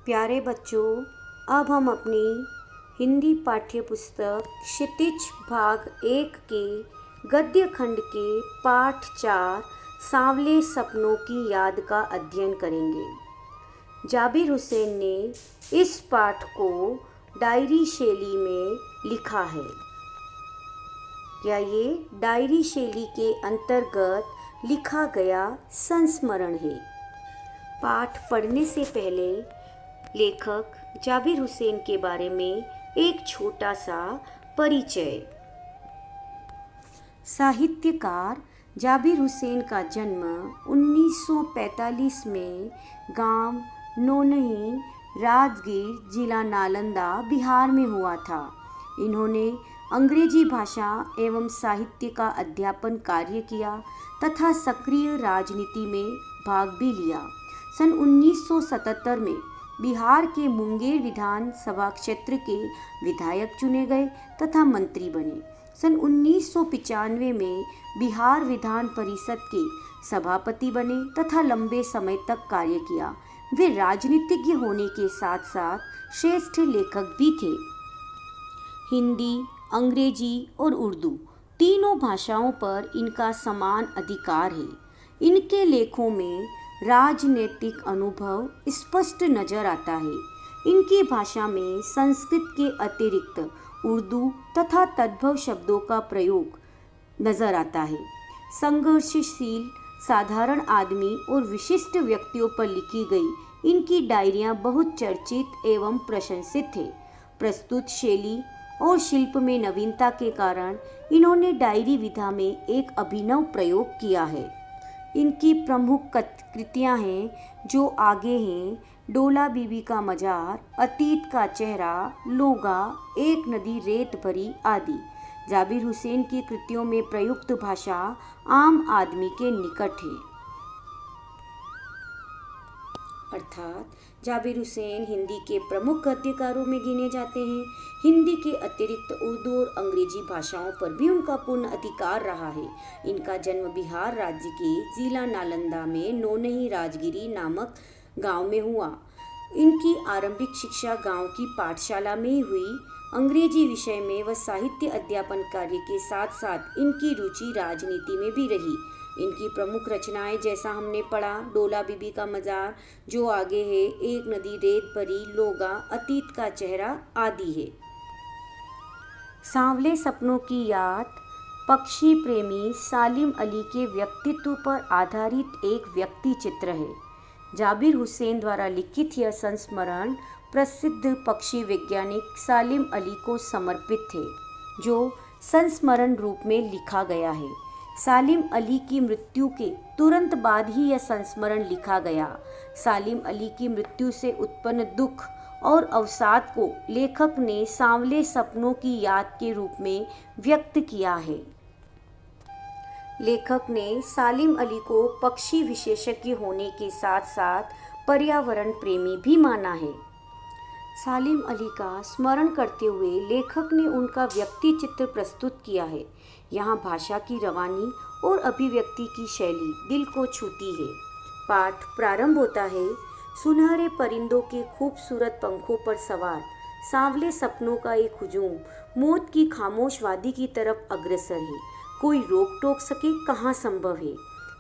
प्यारे बच्चों, अब हम अपनी हिंदी पाठ्य पुस्तक क्षितिज भाग 1 के गद्य खंड के पाठ 4 सांवले सपनों की याद का अध्ययन करेंगे। जाबिर हुसैन ने इस पाठ को डायरी शैली में लिखा है। क्या ये डायरी शैली के अंतर्गत लिखा गया संस्मरण है। पाठ पढ़ने से पहले लेखक जाबिर हुसैन के बारे में एक छोटा सा परिचय। साहित्यकार जाबिर हुसैन का जन्म 1945 में गांव नौनही, राजगीर, जिला नालंदा, बिहार में हुआ था। इन्होंने अंग्रेजी भाषा एवं साहित्य का अध्यापन कार्य किया तथा सक्रिय राजनीति में भाग भी लिया। सन 1977 में बिहार के मुंगेर विधानसभा क्षेत्र के विधायक चुने गए तथा मंत्री बने। सन 1995 में बिहार विधान परिषद के सभापति बने तथा लंबे समय तक कार्य किया। वे राजनीतिज्ञ होने के साथ साथ श्रेष्ठ लेखक भी थे। हिंदी, अंग्रेजी और उर्दू तीनों भाषाओं पर इनका समान अधिकार है। इनके लेखों में राजनीतिक अनुभव स्पष्ट नजर आता है। इनकी भाषा में संस्कृत के अतिरिक्त उर्दू तथा तद्भव शब्दों का प्रयोग नजर आता है। संघर्षशील, साधारण आदमी और विशिष्ट व्यक्तियों पर लिखी गई इनकी डायरियां बहुत चर्चित एवं प्रशंसित है। प्रस्तुत शैली और शिल्प में नवीनता के कारण इन्होंने डायरी विधा में एक अभिनव प्रयोग किया है। इनकी प्रमुख कृतियां हैं जो आगे हैं: डोला बीबी का मजार, अतीत का चेहरा, लोगा, एक नदी रेत भरी आदि। जाबिर हुसैन की कृतियों में प्रयुक्त भाषा आम आदमी के निकट है। अर्थात जाबिर हुसैन हिंदी के प्रमुख गद्यकारों में गिने जाते हैं। हिंदी के अतिरिक्त उर्दू और अंग्रेजी भाषाओं पर भी उनका पूर्ण अधिकार रहा है। इनका जन्म बिहार राज्य के जिला नालंदा में नौनही राजगिरी नामक गांव में हुआ। इनकी आरंभिक शिक्षा गांव की पाठशाला में ही हुई। अंग्रेजी विषय में व साहित्य अध्यापन कार्य के साथ साथ इनकी रुचि राजनीति में भी रही। इनकी प्रमुख रचनाएं जैसा हमने पढ़ा, डोला बीबी का मजार, जो आगे है, एक नदी रेत भरी, लोगा, अतीत का चेहरा आदि है। सांवले सपनों की याद पक्षी प्रेमी सालिम अली के व्यक्तित्व पर आधारित एक व्यक्ति चित्र है। जाबिर हुसैन द्वारा लिखित यह संस्मरण प्रसिद्ध पक्षी वैज्ञानिक सालिम अली को समर्पित थे, जो संस्मरण रूप में लिखा गया है। सालिम अली की मृत्यु के तुरंत बाद ही यह संस्मरण लिखा गया। सालिम अली की मृत्यु से उत्पन्न दुख और अवसाद को लेखक ने सांवले सपनों की याद के रूप में व्यक्त किया है। लेखक ने सालिम अली को पक्षी विशेषज्ञ होने के साथ साथ पर्यावरण प्रेमी भी माना है। सालिम अली का स्मरण करते हुए लेखक ने उनका व्यक्ति चित्र प्रस्तुत किया है। यहाँ भाषा की रवानी और अभिव्यक्ति की शैली दिल को छूती है। पाठ प्रारंभ होता है: सुनहरे परिंदों के खूबसूरत पंखों पर सवार सांवले सपनों का एक हुजूम मौत की खामोश वादी की तरफ अग्रसर है। कोई रोक टोक सके कहाँ संभव है।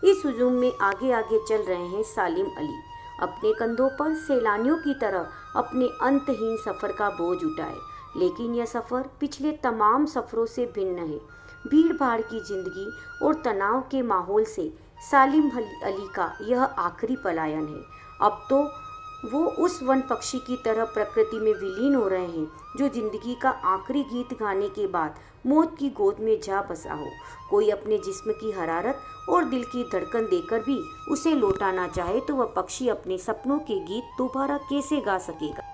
इस हुजूम में आगे आगे चल रहे हैं सालिम अली, अपने कंधों पर सैलानियों की तरह अपने अंतहीन सफ़र का बोझ उठाए। लेकिन यह सफ़र पिछले तमाम सफ़रों से भिन्न है। भीड़ भाड़ की जिंदगी और तनाव के माहौल से सालिम अली का यह आखिरी पलायन है। अब तो वो उस वन पक्षी की तरह प्रकृति में विलीन हो रहे हैं जो जिंदगी का आखिरी गीत गाने के बाद मौत की गोद में जा बसा हो। कोई अपने जिस्म की हरारत और दिल की धड़कन देकर भी उसे लौटाना चाहे तो वह पक्षी अपने सपनों के गीत दोबारा कैसे गा सकेगा।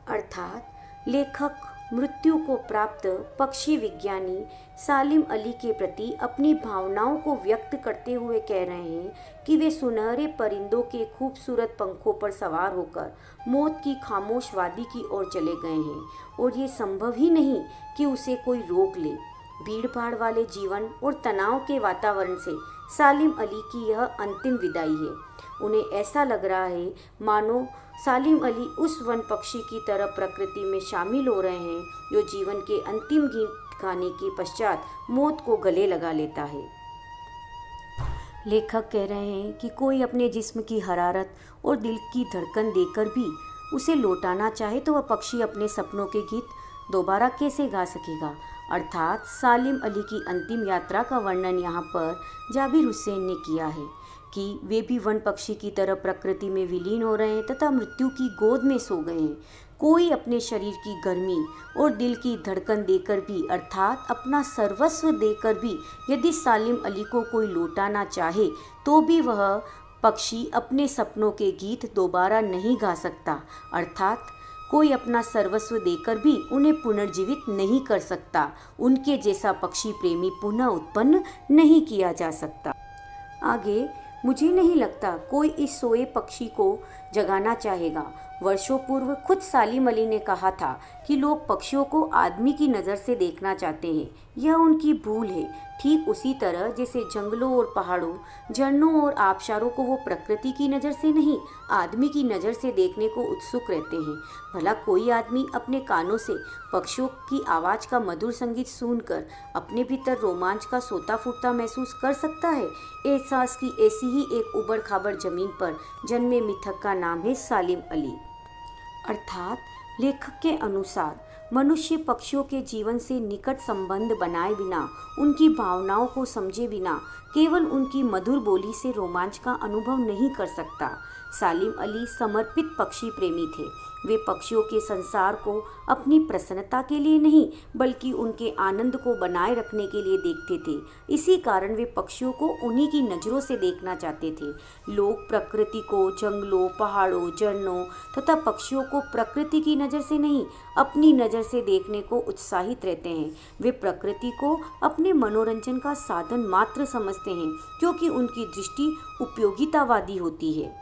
अर्थात लेखक मृत्यु को प्राप्त पक्षी विज्ञानी सालिम अली के प्रति अपनी भावनाओं को व्यक्त करते हुए कह रहे हैं कि वे सुनहरे परिंदों के खूबसूरत पंखों पर सवार होकर मौत की खामोश वादी की ओर चले गए हैं और ये संभव ही नहीं कि उसे कोई रोक ले। भीड़ भाड़ वाले जीवन और तनाव के वातावरण से सालिम अली की यह अंतिम विदाई है। उन्हें ऐसा लग रहा है मानो सालिम अली उस वन पक्षी की तरह प्रकृति में शामिल हो रहे हैं जो जीवन के अंतिम गीत गाने के पश्चात मौत को गले लगा लेता है। लेखक कह रहे हैं कि कोई अपने जिस्म की हरारत और दिल की धड़कन देकर भी उसे लौटाना चाहे तो वह पक्षी अपने सपनों के गीत दोबारा कैसे गा सकेगा। अर्थात सालिम अली की अंतिम यात्रा का वर्णन यहाँ पर जाबिर हुसैन ने किया है कि वे भी वन पक्षी की तरह प्रकृति में विलीन हो रहे हैं तथा मृत्यु की गोद में सो गए हैं। कोई अपने शरीर की गर्मी और दिल की धड़कन देकर भी अर्थात अपना सर्वस्व देकर भी यदि सालिम अली को कोई लौटाना चाहे तो भी वह पक्षी अपने सपनों के गीत दोबारा नहीं गा सकता। अर्थात कोई अपना सर्वस्व देकर भी उन्हें पुनर्जीवित नहीं कर सकता। उनके जैसा पक्षी प्रेमी पुनः उत्पन्न नहीं किया जा सकता। आगे, मुझे नहीं लगता कोई इस सोए पक्षी को जगाना चाहेगा। वर्षों पूर्व खुद सालिम अली ने कहा था कि लोग पक्षियों को आदमी की नज़र से देखना चाहते हैं। यह उनकी भूल है। ठीक उसी तरह जैसे जंगलों और पहाड़ों, झरनों और आबशारों को वो प्रकृति की नज़र से नहीं आदमी की नज़र से देखने को उत्सुक रहते हैं। भला कोई आदमी अपने कानों से पक्षियों की आवाज़ का मधुर संगीत सुनकर अपने भीतर रोमांच का सोता फूटता महसूस कर सकता है। एहसास की ऐसी ही एक उबड़ खाबड़ जमीन पर जन्मे मिथक का नाम है सालिम अली। अर्थात लेखक के अनुसार मनुष्य पक्षियों के जीवन से निकट संबंध बनाए बिना, उनकी भावनाओं को समझे बिना केवल उनकी मधुर बोली से रोमांच का अनुभव नहीं कर सकता। सालिम अली समर्पित पक्षी प्रेमी थे। वे पक्षियों के संसार को अपनी प्रसन्नता के लिए नहीं बल्कि उनके आनंद को बनाए रखने के लिए देखते थे। इसी कारण वे पक्षियों को उन्हीं की नज़रों से देखना चाहते थे। लोग प्रकृति को जंगलों, पहाड़ों, झरनों तथा पक्षियों को प्रकृति की नज़र से नहीं अपनी नज़र से देखने को उत्साहित रहते हैं। वे प्रकृति को अपने मनोरंजन का साधन मात्र समझते हैं क्योंकि उनकी दृष्टि उपयोगितावादी होती है।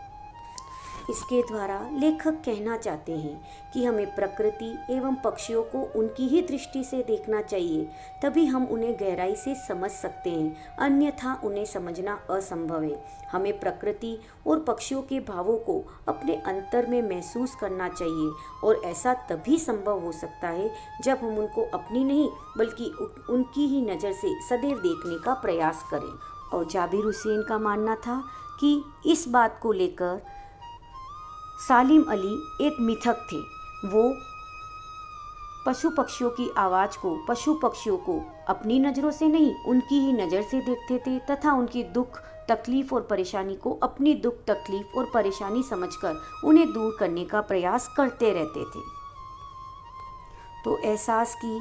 इसके द्वारा लेखक कहना चाहते हैं कि हमें प्रकृति एवं पक्षियों को उनकी ही दृष्टि से देखना चाहिए, तभी हम उन्हें गहराई से समझ सकते हैं, अन्यथा उन्हें समझना असंभव है। हमें प्रकृति और पक्षियों के भावों को अपने अंतर में महसूस करना चाहिए और ऐसा तभी संभव हो सकता है जब हम उनको अपनी नहीं बल्कि उनकी ही नज़र से सदैव देखने का प्रयास करें। और जाबिर हुसैन का मानना था कि इस बात को लेकर सालिम अली एक मिथक थे। वो पशु पक्षियों की आवाज़ को, पशु पक्षियों को अपनी नज़रों से नहीं उनकी ही नज़र से देखते थे तथा उनकी दुख तकलीफ़ और परेशानी को अपनी दुख तकलीफ़ और परेशानी समझकर उन्हें दूर करने का प्रयास करते रहते थे। तो एहसास की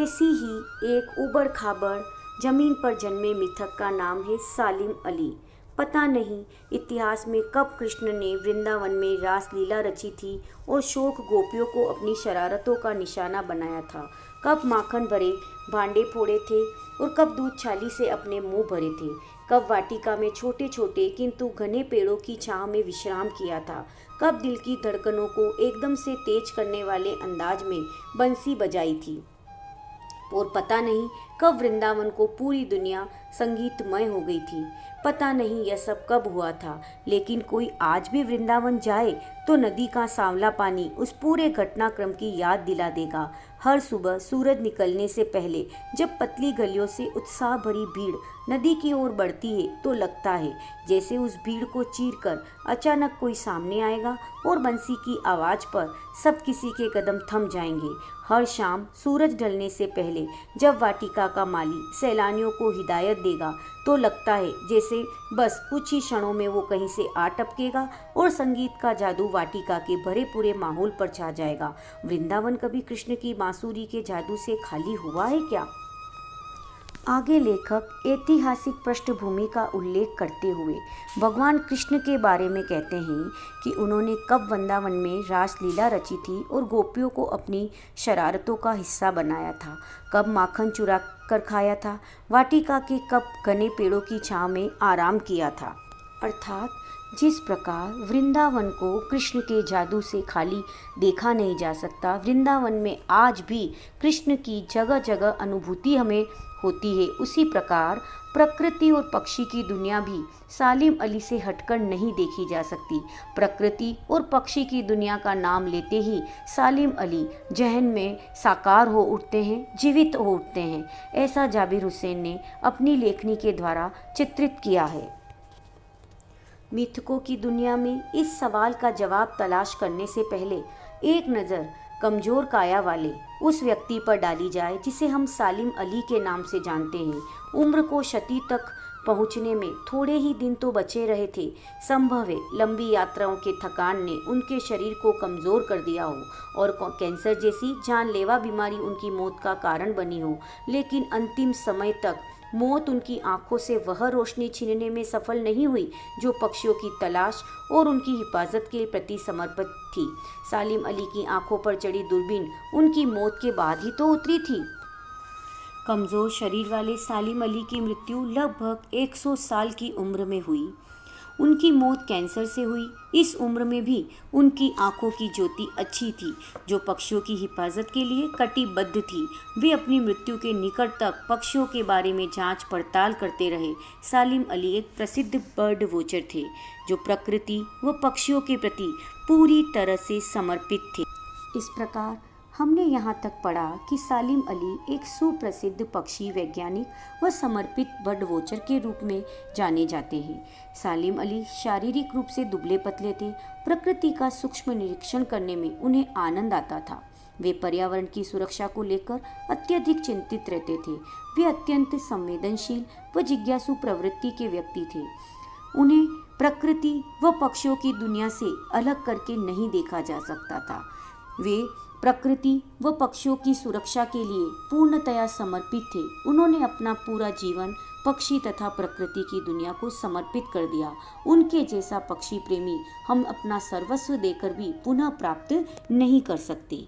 ऐसी ही एक उबड़ खाबड़ ज़मीन पर जन्मे मिथक का नाम है सालिम अली। पता नहीं इतिहास में कब कृष्ण ने वृंदावन में रासलीला रची थी और शोक गोपियों को अपनी शरारतों का निशाना बनाया था। कब माखन भरे भांडे फोड़े थे और कब दूध छाली से अपने मुंह भरे थे। कब वाटिका में छोटे छोटे किंतु घने पेड़ों की छांव में विश्राम किया था। कब दिल की धड़कनों को एकदम से तेज करने वाले अंदाज में बंसी बजाई थी। और पता नहीं कब वृंदावन को पूरी दुनिया संगीतमय हो गई थी। पता नहीं यह सब कब हुआ था, लेकिन कोई आज भी वृंदावन जाए तो नदी का सांवला पानी उस पूरे घटनाक्रम की याद दिला देगा। हर सुबह सूरज निकलने से पहले जब पतली गलियों से उत्साह भरी भीड़ नदी की ओर बढ़ती है तो लगता है जैसे उस भीड़ को चीरकर अचानक कोई सामने आएगा और बंसी की आवाज़ पर सब किसी के कदम थम जाएंगे। हर शाम सूरज ढलने से पहले जब वाटिका का माली सैलानियों को हिदायत देगा तो लगता है जैसे बस कुछ ही क्षणों में वो कहीं से आ टपकेगा और संगीत का जादू वाटिका के भरे पूरे माहौल पर छा जाएगा। वृंदावन कभी कृष्ण की बांसुरी के जादू से खाली हुआ है क्या? आगे लेखक ऐतिहासिक पृष्ठभूमि का उल्लेख करते हुए भगवान कृष्ण के बारे में कहते हैं कि उन्होंने कब वृंदावन में रासलीला रची थी और गोपियों को अपनी शरारतों का हिस्सा बनाया था। कब माखन चुरा कर खाया था। वाटिका के कब घने पेड़ों की छांव में आराम किया था। अर्थात जिस प्रकार वृंदावन को कृष्ण के जादू से खाली देखा नहीं जा सकता, वृंदावन में आज भी कृष्ण की जगह जगह अनुभूति हमें होती है, उसी प्रकार प्रकृति और पक्षी की दुनिया भी सालिम अली से हटकर नहीं देखी जा सकती। प्रकृति और पक्षी की दुनिया का नाम लेते ही सालिम अली जहन में साकार हो उठते हैं, जीवित हो उठते हैं। ऐसा जाबिर हुसैन ने अपनी लेखनी के द्वारा चित्रित किया है। मिथकों की दुनिया में इस सवाल का जवाब तलाश करने से पहले एक नज़र कमज़ोर काया वाले उस व्यक्ति पर डाली जाए जिसे हम सालिम अली के नाम से जानते हैं। उम्र को शती तक पहुंचने में थोड़े ही दिन तो बचे रहे थे। संभव है लंबी यात्राओं के थकान ने उनके शरीर को कमज़ोर कर दिया हो और कैंसर जैसी जानलेवा बीमारी उनकी मौत का कारण बनी हो, लेकिन अंतिम समय तक मौत उनकी आंखों से वह रोशनी छीनने में सफल नहीं हुई जो पक्षियों की तलाश और उनकी हिफाजत के प्रति समर्पित थी। सालिम अली की आंखों पर चढ़ी दूरबीन उनकी मौत के बाद ही तो उतरी थी। कमज़ोर शरीर वाले सालिम अली की मृत्यु लगभग 100 साल की उम्र में हुई। उनकी मौत कैंसर से हुई। इस उम्र में भी उनकी आंखों की ज्योति अच्छी थी जो पक्षियों की हिफाजत के लिए कटिबद्ध थी। वे अपनी मृत्यु के निकट तक पक्षियों के बारे में जांच पड़ताल करते रहे। सालिम अली एक प्रसिद्ध बर्ड वॉचर थे जो प्रकृति व पक्षियों के प्रति पूरी तरह से समर्पित थे। इस प्रकार हमने यहाँ तक पढ़ा कि सालिम अली एक सुप्रसिद्ध पक्षी वैज्ञानिक व समर्पित बर्ड वॉचर के रूप में जाने जाते हैं। सालिम अली शारीरिक रूप से दुबले पतले थे। प्रकृति का सूक्ष्म निरीक्षण करने में उन्हें आनंद आता था। वे पर्यावरण की सुरक्षा को लेकर अत्यधिक चिंतित रहते थे। वे अत्यंत संवेदनशील व जिज्ञासु प्रवृत्ति के व्यक्ति थे। उन्हें प्रकृति व पक्षियों की दुनिया से अलग करके नहीं देखा जा सकता था। वे प्रकृति व पक्षियों की सुरक्षा के लिए पूर्णतया समर्पित थे। उन्होंने अपना पूरा जीवन पक्षी तथा प्रकृति की दुनिया को समर्पित कर दिया। उनके जैसा पक्षी प्रेमी हम अपना सर्वस्व देकर भी पुनः प्राप्त नहीं कर सकते।